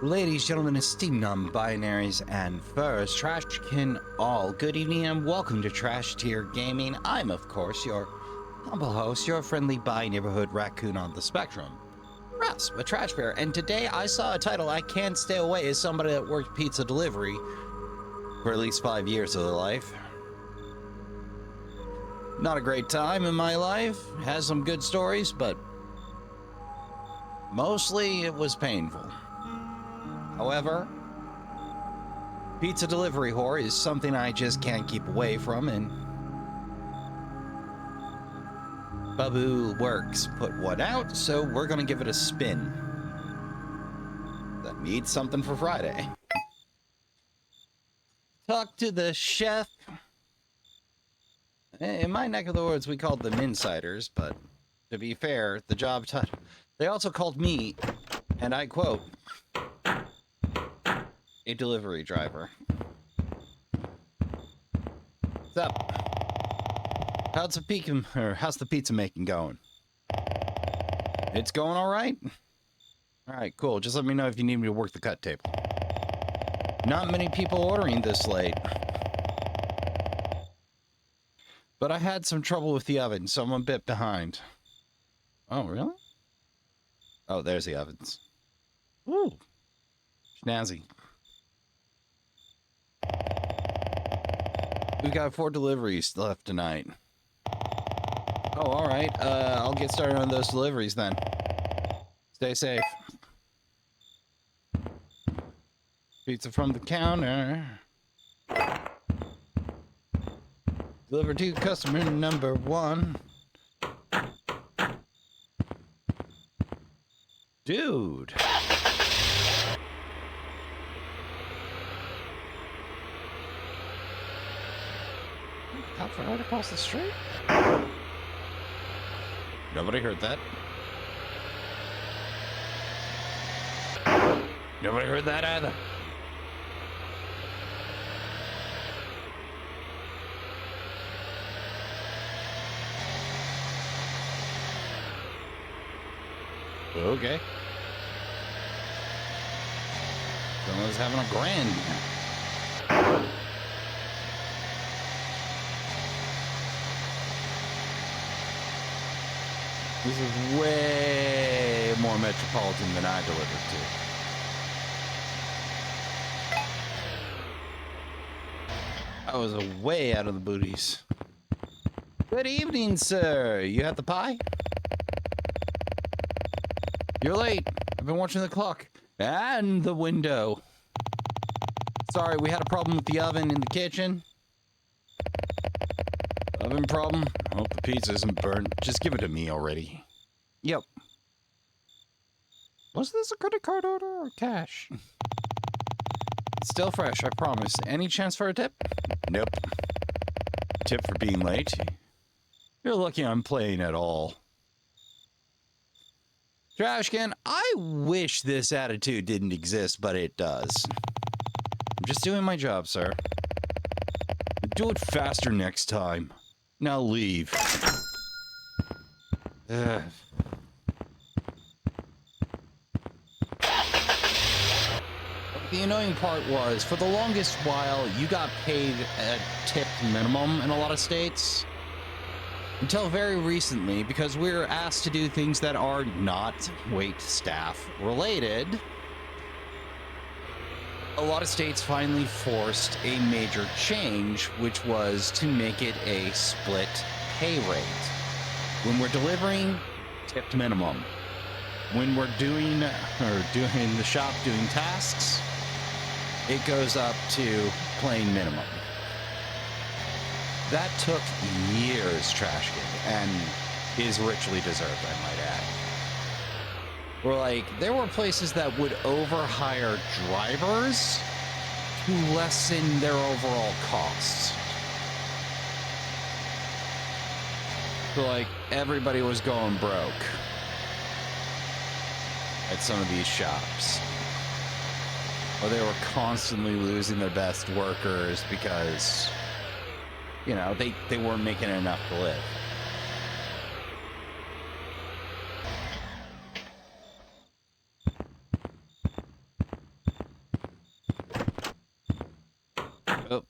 Ladies, gentlemen, esteemed non-binaries, and furs, Trashkin all, good evening and welcome to Trash Tier Gaming. I'm, of course, your humble host, your friendly bi-neighborhood raccoon on the spectrum, Rasp, a trash bear, and today I saw a title I can't stay away as somebody that worked pizza delivery for at least 5 years of their life. Not a great time in my life, has some good stories, but mostly it was painful. However, pizza delivery horror is something I just can't keep away from, and Babu Works put one out, so we're gonna give it a spin. That needs something for Friday. Talk to the chef. In my neck of the woods, we called them insiders, but to be fair, the job title, they also called me, and I quote, a delivery driver. What's up? How's the pizza making going? It's going all right? All right, cool. Just let me know if you need me to work the cut table. Not many people ordering this late. But I had some trouble with the oven, so I'm a bit behind. Oh, really? Oh, there's the ovens. Ooh. Snazzy. We've got 4 deliveries left tonight. Oh, all right. I'll get started on those deliveries then. Stay safe. Pizza from the counter. Deliver to customer number 1. Dude. Cops are right across the street? Nobody heard that. Nobody heard that either. Okay. Someone's having a grand. This is way more metropolitan than I delivered to. I was way out of the booties. Good evening, sir. You had the pie? You're late. I've been watching the clock. And the window. Sorry, we had a problem with the oven in the kitchen. Oven problem? I hope the pizza isn't burnt. Just give it to me already. Yep. Was this a credit card order or cash? It's still fresh, I promise. Any chance for a tip? Nope. Tip for being late? You're lucky I'm playing at all. Trashcan, I wish this attitude didn't exist, but it does. I'm just doing my job, sir. Do it faster next time. Now leave. Ugh. The annoying part was, for the longest while, you got paid a tip minimum in a lot of states. Until very recently, because we were asked to do things that are not wait staff related, a lot of states finally forced a major change, which was to make it a split pay rate. When we're delivering, tipped minimum. When we're doing the shop doing tasks, it goes up to plain minimum. That took years, Trashkin, and is richly deserved, I might add. Where, like, there were places that would overhire drivers to lessen their overall costs. So, like, everybody was going broke at some of these shops. Or they were constantly losing their best workers because, you know, they weren't making enough to live. Oh.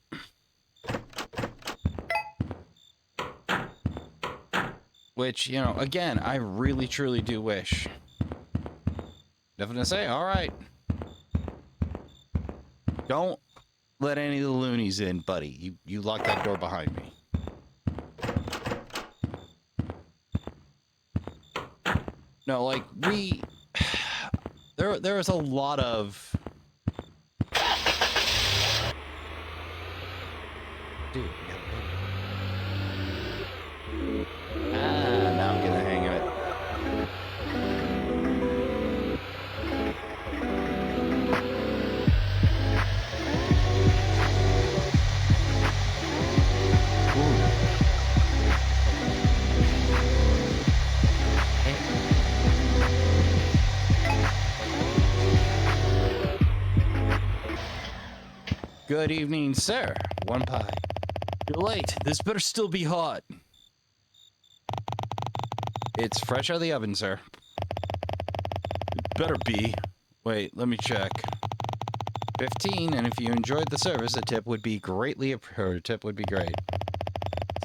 Which, you know, again, I really, truly do wish. Nothing to say? All right. Don't let any of the loonies in, buddy. You lock that door behind me. No, like, there was a lot of... Dude, now I'm getting the hang of it. Good evening, sir. One pie. You're late. This better still be hot. It's fresh out of the oven, sir. It better be. Wait, let me check. 15, and if you enjoyed the service, a tip would be greatly appreciated. A tip would be great.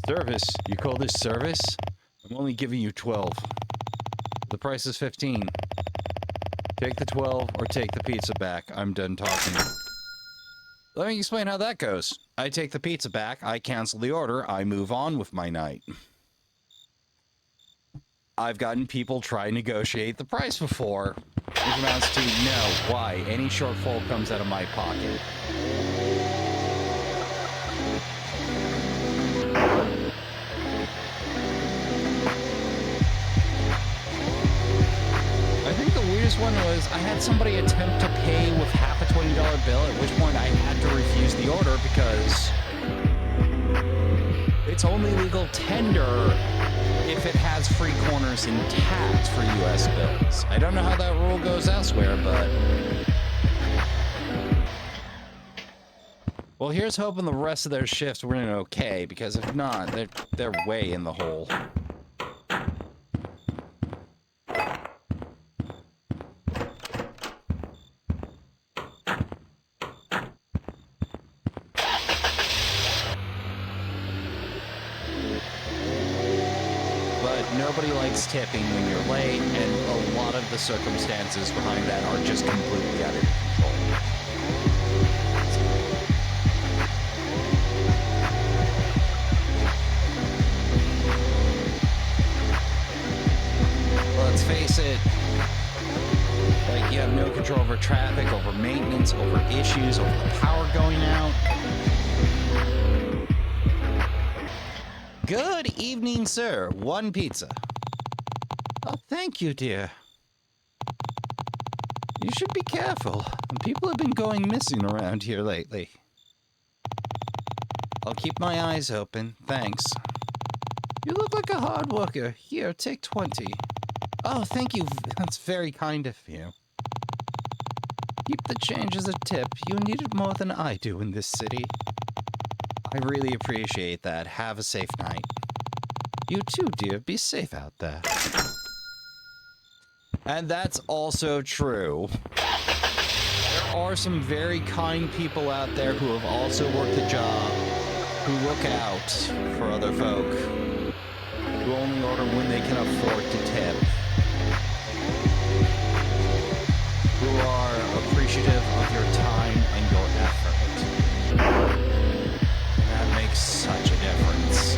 Service? You call this service? I'm only giving you 12. The price is 15. Take the 12 or take the pizza back. I'm done talking. Let me explain how that goes. I take the pizza back, I cancel the order, I move on with my night. I've gotten people try to negotiate the price before, which amounts to no. Why? Any shortfall comes out of my pocket. I think the weirdest one was I had somebody attempt to pay with half a $20 bill, at which point I had to refuse the order because it's only legal tender if it has free corners in tax for U.S. bills. I don't know how that rule goes elsewhere, but... Well, here's hoping the rest of their shifts were in okay, because if not, they're way in the hole. Nobody likes tipping when you're late, and a lot of the circumstances behind that are just completely out of control. Let's face it, like, you have no control over traffic, over maintenance, over issues, over the power going out. Good evening, sir. One pizza. Oh, thank you, dear. You should be careful. People have been going missing around here lately. I'll keep my eyes open. Thanks. You look like a hard worker. Here, take 20. Oh, thank you. That's very kind of you. Keep the change as a tip. You need it more than I do in this city. I really appreciate that. Have a safe night. You too, dear. Be safe out there. And that's also true. There are some very kind people out there who have also worked a job, who look out for other folk, who only order when they can afford to tip, who are appreciative of your time and your effort. That makes such a difference.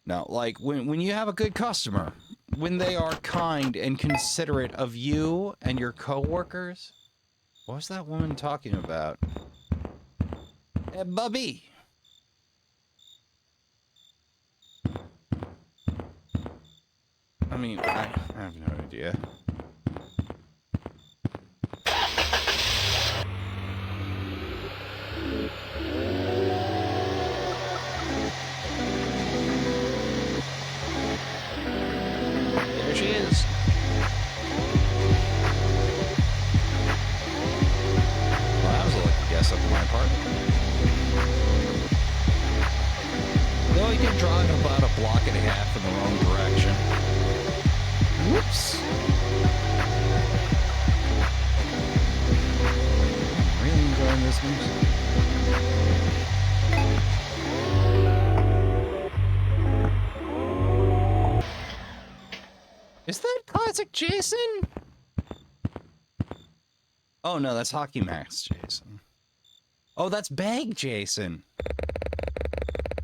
Now, like, when you have a good customer, when they are kind and considerate of you and your coworkers, what was that woman talking about? Hey, Bubby. I mean, I have no idea. There she is. Well, that was a lucky guess up on my part. Though he did drive about a block and a half in the wrong direction. Whoops. Is that classic Jason? Oh no, that's Hockey Max Jason. Oh, that's Bag Jason.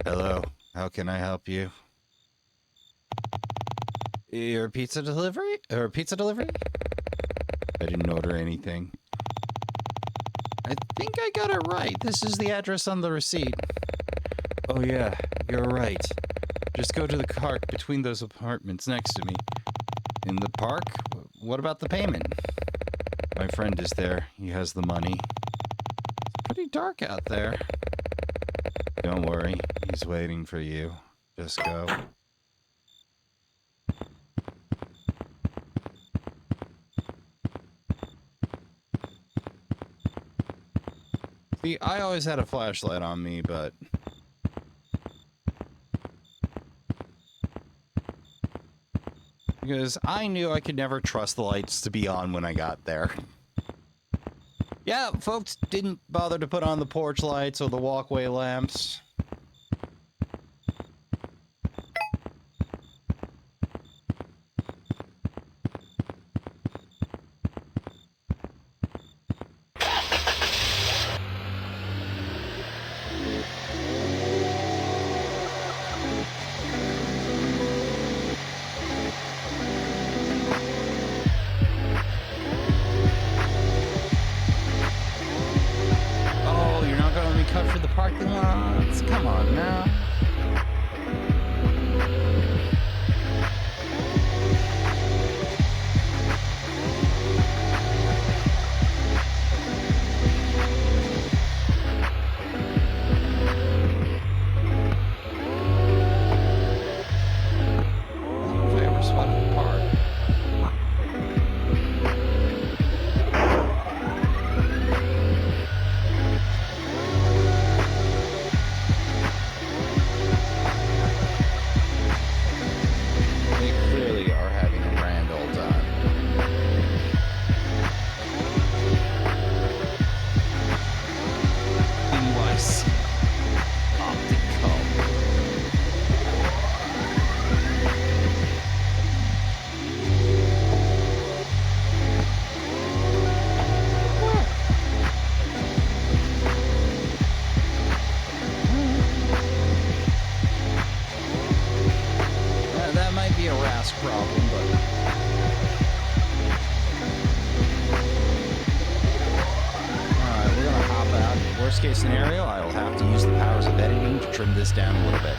Hello, how can I help you? Your pizza delivery? Or pizza delivery? I didn't order anything. I think I got it right. This is the address on the receipt. Oh yeah, you're right. Just go to the park between those apartments next to me. In the park? What about the payment? My friend is there. He has the money. It's pretty dark out there. Don't worry. He's waiting for you. Just go. See, I always had a flashlight on me, but... because I knew I could never trust the lights to be on when I got there. Yeah, folks didn't bother to put on the porch lights or the walkway lamps. Cut for the parking lots. Come on now. Favorite spot in the park. Rasp problem, but alright, we're gonna hop out. Worst case scenario, I will have to use the powers of editing to trim this down a little bit.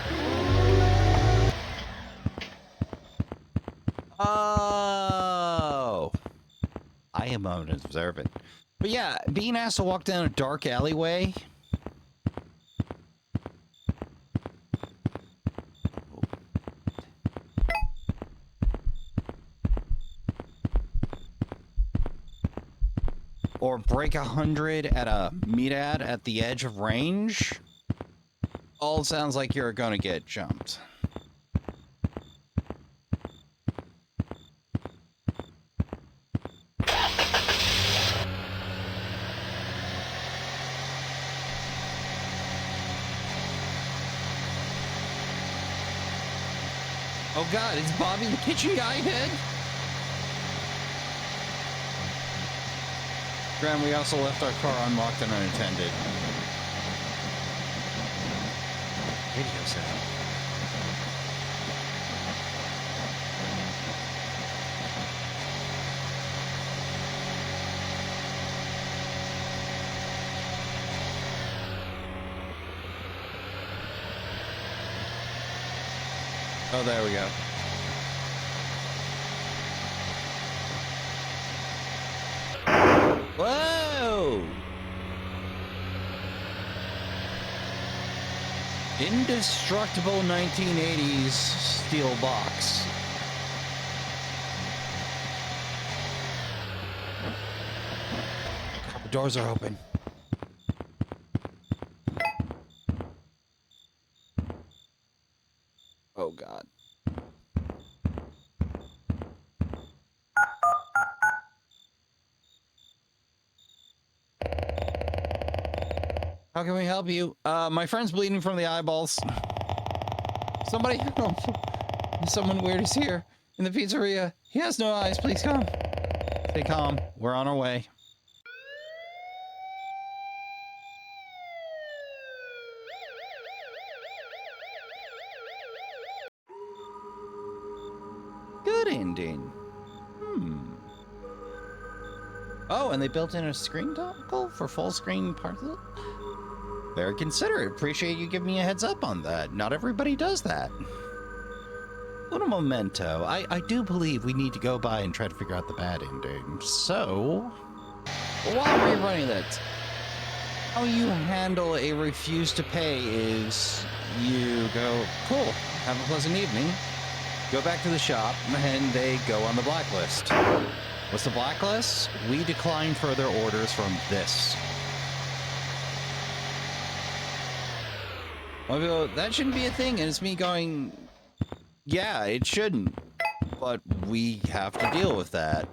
Oh, I am unobservant. But yeah, being asked to walk down a dark alleyway. Or break 100 at a meet-ad at the edge of range. All sounds like you're gonna get jumped. Oh god, is Bobby the kitchen guy dead? Graham, we also left our car unlocked and unattended. Radio sound. Oh, there we go. Whoa! Indestructible 1980s steel box. The doors are open. Oh God. How can we help you? My friend's bleeding from the eyeballs. Somebody help. Someone weird is here in the pizzeria. He has no eyes. Please come. Stay calm. We're on our way. Good ending. Oh, and they built in a screen toggle for full screen parts of it? Very considerate. Appreciate you giving me a heads up on that. Not everybody does that. What a memento. I do believe we need to go by and try to figure out the bad ending. So, while we're running that, how you handle a refuse to pay is you go, cool, have a pleasant evening, go back to the shop, and they go on the blacklist. What's the blacklist? We decline further orders from this. I go, that shouldn't be a thing, and it's me going, yeah, it shouldn't, but we have to deal with that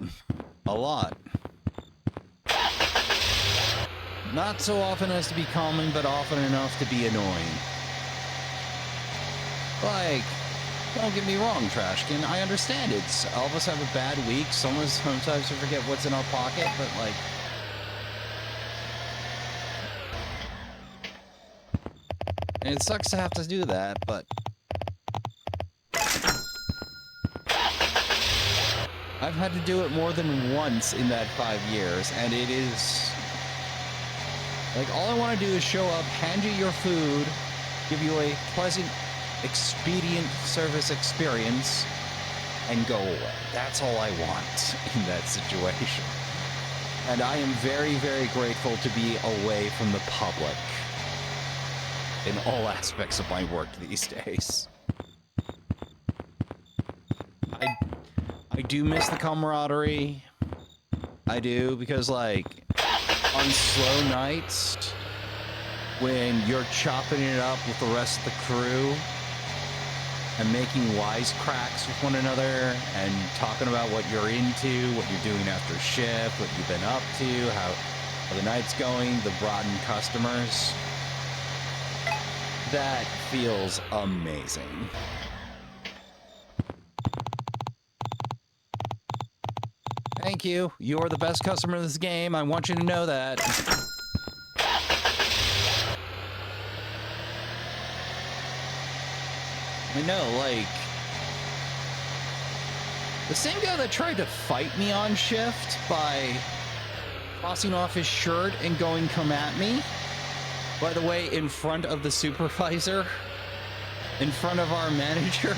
a lot. Not so often as to be calming, but often enough to be annoying. Like, don't get me wrong, Trashkin, I understand it. All of us have a bad week. Sometimes we forget what's in our pocket, but like... And it sucks to have to do that, but... I've had to do it more than once in that 5 years, and it is... Like, all I want to do is show up, hand you your food, give you a pleasant, expedient service experience, and go away. That's all I want in that situation. And I am very, very grateful to be away from the public in all aspects of my work these days. I do miss the camaraderie. I do, because, like, on slow nights, when you're chopping it up with the rest of the crew and making wisecracks with one another and talking about what you're into, what you're doing after shift, what you've been up to, how the night's going, the brought in customers, that feels amazing. Thank you. You're the best customer of this game. I want you to know that. I know, like... The same guy that tried to fight me on shift by tossing off his shirt and going come at me, by the way, in front of the supervisor, in front of our manager,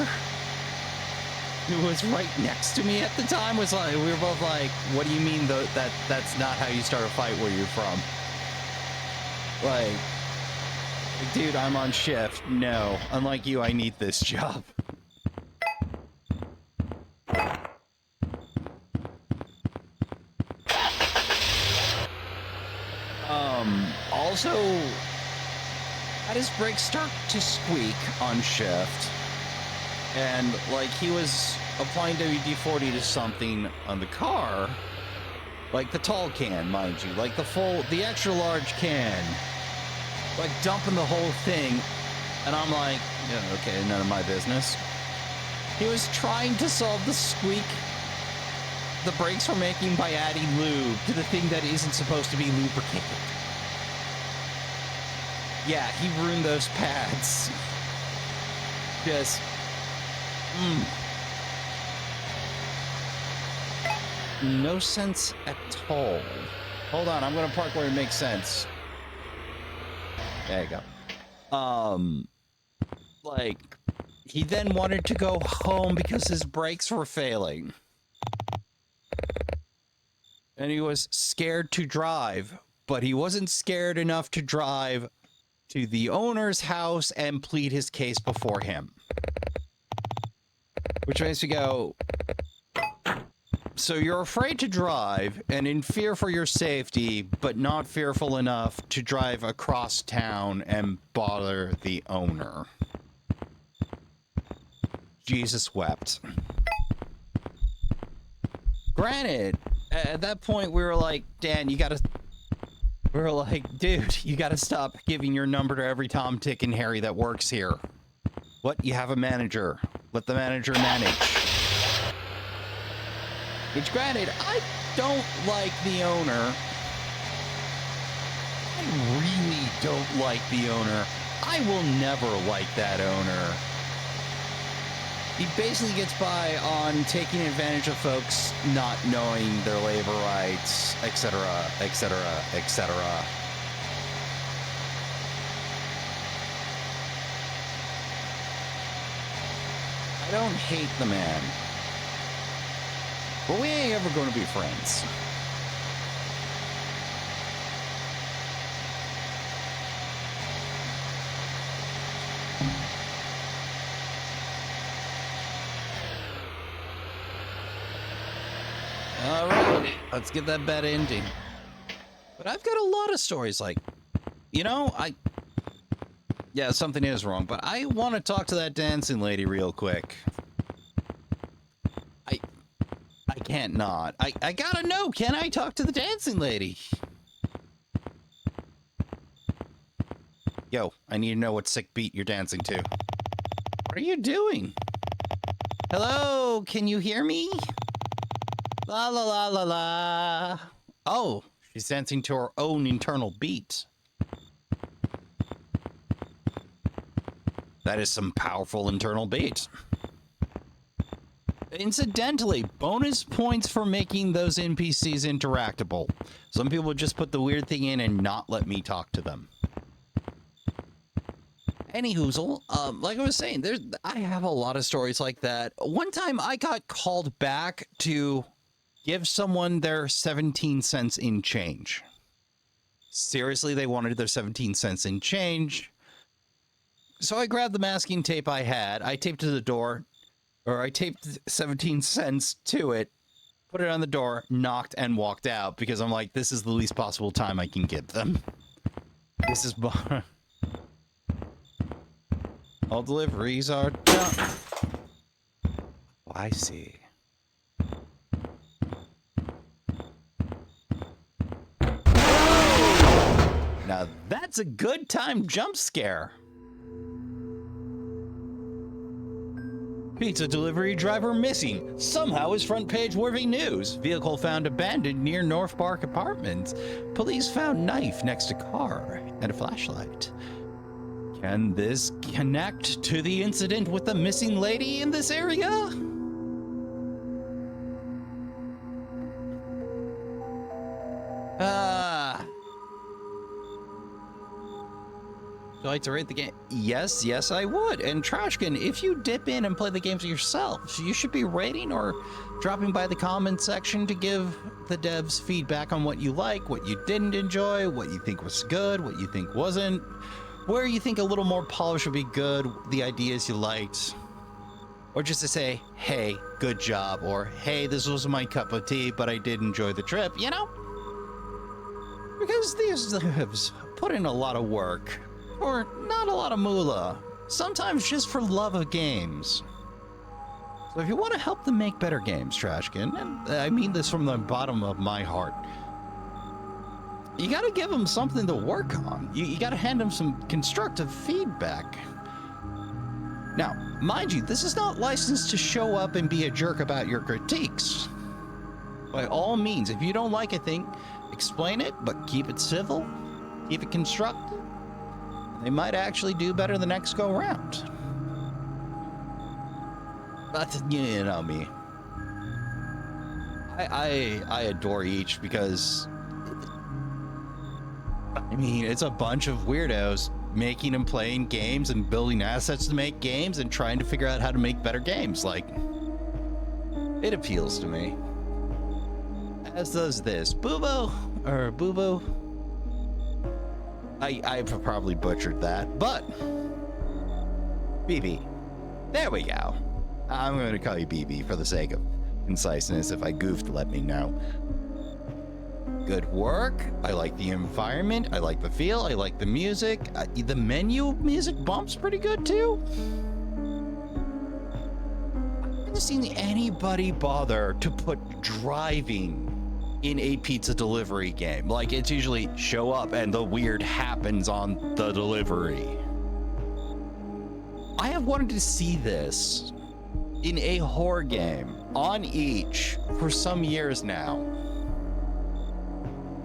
who was right next to me at the time, was like, we were both like, what do you mean that's not how you start a fight where you're from? Like, dude, I'm on shift. No, unlike you, I need this job. Also, had his brakes start to squeak on shift. And, like, he was applying WD-40 to something on the car. Like the tall can, mind you. Like the extra large can. Like, dumping the whole thing. And I'm like, yeah, okay, none of my business. He was trying to solve the squeak the brakes were making by adding lube to the thing that isn't supposed to be lubricated. Yeah, he ruined those pads. Just... No sense at all. Hold on, I'm gonna park where it makes sense. There you go. Like, he then wanted to go home because his brakes were failing. And he was scared to drive, but he wasn't scared enough to drive to the owner's house and plead his case before him. Which makes me go, so you're afraid to drive and in fear for your safety, but not fearful enough to drive across town and bother the owner. Jesus wept. Granted, at that point we were like, Dan, we were like, dude, you gotta stop giving your number to every Tom, Dick, and Harry that works here. What? You have a manager. Let the manager manage. Which, granted, I don't like the owner. I really don't like the owner. I will never like that owner. He basically gets by on taking advantage of folks not knowing their labor rights, etc., etc., etc. I don't hate the man, but we ain't ever going to be friends. All right, let's get that bad ending. But I've got a lot of stories like, yeah, something is wrong, but I want to talk to that dancing lady real quick. I can't not. I gotta know, can I talk to the dancing lady? Yo, I need to know what sick beat you're dancing to. What are you doing? Hello, can you hear me? La la la la la. Oh, she's dancing to her own internal beat. That is some powerful internal beat. Incidentally, bonus points for making those NPCs interactable. Some people just put the weird thing in and not let me talk to them. Anyhoozle, like I was saying, I have a lot of stories like that. One time I got called back to give someone their 17 cents in change. Seriously, they wanted their 17 cents in change. So I grabbed the masking tape I had, I taped it to the door, or I taped 17 cents to it, put it on the door, knocked, and walked out, because I'm like, this is the least possible time I can give them. This is... All deliveries are done. Oh, I see. Now that's a good time jump scare. Pizza delivery driver missing. Somehow is front page worthy news. Vehicle found abandoned near North Park Apartments. Police found knife next to car and a flashlight. Can this connect to the incident with the missing lady in this area? Do I like to rate the game? Yes, I would. And Trashkin, if you dip in and play the games yourself, you should be rating or dropping by the comment section to give the devs feedback on what you like, what you didn't enjoy, what you think was good, what you think wasn't, where you think a little more polish would be good, the ideas you liked. Or just to say, hey, good job, or hey, this wasn't my cup of tea, but I did enjoy the trip, you know? Because these devs put in a lot of work. Or not a lot of moolah, sometimes just for love of games. So if you want to help them make better games, Trashkin, and I mean this from the bottom of my heart, you gotta give them something to work on. You gotta hand them some constructive feedback. Now, mind you, this is not licensed to show up and be a jerk about your critiques. By all means, if you don't like a thing, explain it, but keep it civil, keep it constructive. They might actually do better the next go round. But you know me. I adore each because I mean it's a bunch of weirdos making and playing games and building assets to make games and trying to figure out how to make better games. Like, it appeals to me. As does this. Boobo or Boobo. I probably butchered that, but BB. There we go. I'm going to call you BB for the sake of conciseness. If I goofed, let me know. Good work. I like the environment. I like the feel. I like the music. The menu music bump's pretty good too. I haven't seen anybody bother to put driving in a pizza delivery game. Like, it's usually show up and the weird happens on the delivery. I have wanted to see this in a horror game on each for some years now.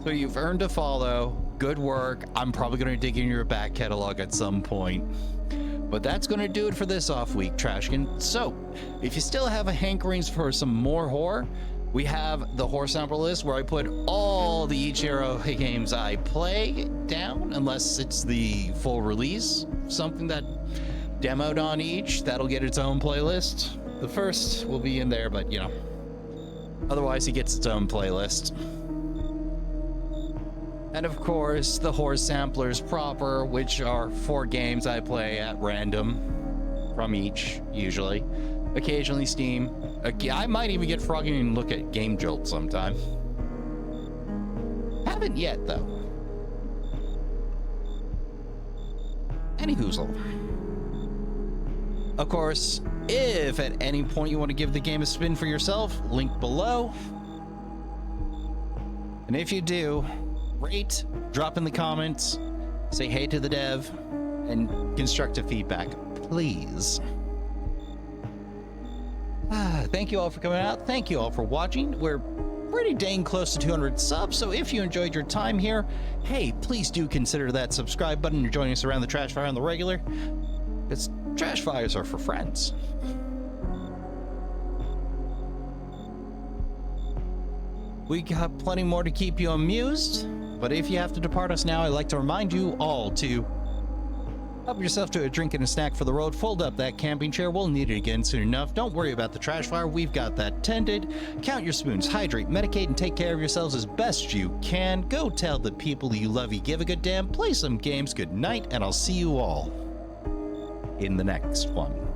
So you've earned a follow. Good work. I'm probably going to dig in your back catalog at some point. But that's going to do it for this off week, Trashkin. So if you still have a hankerings for some more horror, we have the horror sample list where I put all the Ichiro games I play down, unless it's the full release, something that demoed on each. That'll get its own playlist. The first will be in there, but you know, otherwise he gets its own playlist. And of course, the horror samplers proper, which are 4 games I play at random from each, usually. Occasionally Steam. I might even get Froggy and look at Game Jolt sometime. Haven't yet, though. Anyhoozle. Of course, if at any point you want to give the game a spin for yourself, link below. And if you do, rate, drop in the comments, say hey to the dev, and constructive feedback, please. Thank you all for coming out. Thank you all for watching. We're pretty dang close to 200 subs, so if you enjoyed your time here, hey, please do consider that subscribe button. You're joining us around the Trash Fire on the regular. It's Trash Fires are for friends. We got plenty more to keep you amused, but if you have to depart us now, I'd like to remind you all to help yourself to a drink and a snack for the road. Fold up that camping chair. We'll need it again soon enough. Don't worry about the trash fire. We've got that tended. Count your spoons, hydrate, medicate, and take care of yourselves as best you can. Go tell the people you love you give a good damn. Play some games. Good night, and I'll see you all in the next one.